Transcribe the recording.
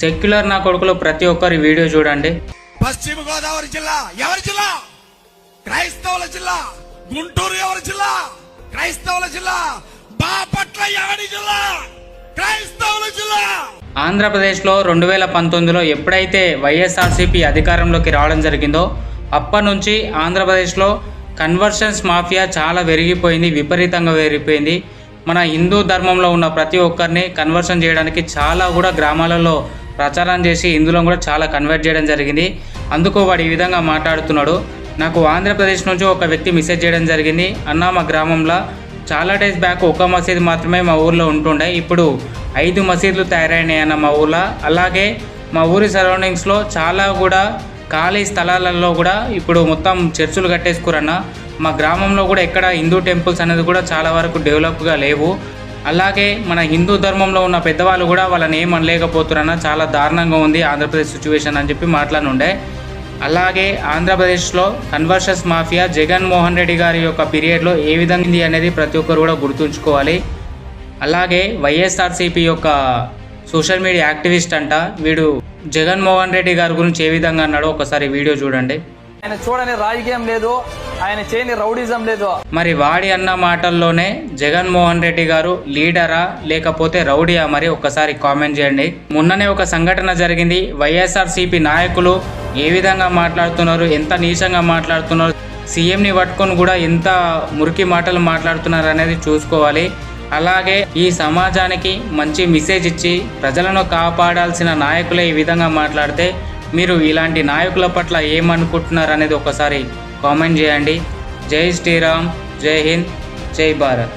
Secular నా కొడుకులు ప్రతి ఒక్కరి వీడియో చూడండి. పశ్చిమ గోదావరి జిల్లా ఎవరి జిల్లా? క్రైస్తవుల జిల్లా. గుంటూరు ఎవరి జిల్లా? క్రైస్తవుల జిల్లా. బాపట్ల ఎవరి జిల్లా? క్రైస్తవుల జిల్లా. ఆంధ్రప్రదేశ్లో 2019లో ఎప్పుడైతే వైఎస్ఆర్సీపీ అధికారంలోకి రావడం జరిగిందో అప్పటి నుంచి ఆంధ్రప్రదేశ్లో కన్వర్షన్స్ మాఫియా చాలా పెరిగిపోయింది, విపరీతంగా పెరిగిపోయింది. మన హిందూ ధర్మంలో ఉన్న ప్రతి ఒక్కరిని కన్వర్షన్ చేయడానికి చాలా కూడా గ్రామాలలో ప్రచారం చేసి ఇందులో కూడా చాలా కన్వర్ట్ చేయడం జరిగింది. అందుకు వాడు ఈ విధంగా మాట్లాడుతున్నాడు. నాకు ఆంధ్రప్రదేశ్ నుంచి ఒక వ్యక్తి మెసేజ్ చేయడం జరిగింది. అన్న, మా గ్రామంలో చాలా డేస్ బ్యాక్ ఒక మసీదు మాత్రమే మా ఊర్లో ఉంటుండే, ఇప్పుడు 5 మసీదులు తయారైనాయి అన్న మా ఊళ్ళో. అలాగే మా ఊరి సరౌండింగ్స్లో చాలా కూడా ఖాళీ స్థలాలలో కూడా ఇప్పుడు మొత్తం చర్చులు కట్టేసుకురన్న. మా గ్రామంలో కూడా ఎక్కడ హిందూ టెంపుల్స్ అనేది కూడా చాలా వరకు డెవలప్గా లేవు. అలాగే మన హిందూ ధర్మంలో ఉన్న పెద్దవాళ్ళు కూడా వాళ్ళని ఏం అనలేకపోతురన్న. చాలా దారుణంగా ఉంది ఆంధ్రప్రదేశ్ సిచ్యువేషన్ అని చెప్పి మాట్లాడుండే. అలాగే ఆంధ్రప్రదేశ్లో కన్వర్షన్స్ మాఫియా జగన్మోహన్ రెడ్డి గారి యొక్క పీరియడ్లో ఏ విధంగా ఉంది అనేది ప్రతి ఒక్కరు కూడా గుర్తుంచుకోవాలి. అలాగే వైఎస్ఆర్సీపీ యొక్క సోషల్ మీడియా యాక్టివిస్ట్ అంట. వీడు జగన్మోహన్ రెడ్డి గారి గురించి ఏ విధంగా అన్నాడో ఒకసారి వీడియో చూడండి. ఆయన చూడని రాజకీయం లేదు, ఆయన చేయని రౌడిజం లేదు. మరి వాడి అన్న మాటల్లోనే జగన్మోహన్ రెడ్డి గారు లీడరా లేకపోతే రౌడీయా మరి ఒక్కసారి కామెంట్ చేయండి. మొన్ననే ఒక సంఘటన జరిగింది. వైఎస్ఆర్సీపీ నాయకులు ఏ విధంగా మాట్లాడుతున్నారు, ఎంత నీచంగా మాట్లాడుతున్నారు, సీఎంని పట్టుకొని కూడా ఎంత మురికి మాటలు మాట్లాడుతున్నారు అనేది చూసుకోవాలి. అలాగే ఈ సమాజానికి మంచి మెసేజ్ ఇచ్చి ప్రజలను కాపాడాల్సిన నాయకులే ఈ విధంగా మాట్లాడితే మీరు ఇలాంటి నాయకుల పట్ల ఏమనుకుంటున్నారు అనేది ఒకసారి కామెంట్ చేయండి. జై శ్రీరామ్, జై హింద్, జై భారత్.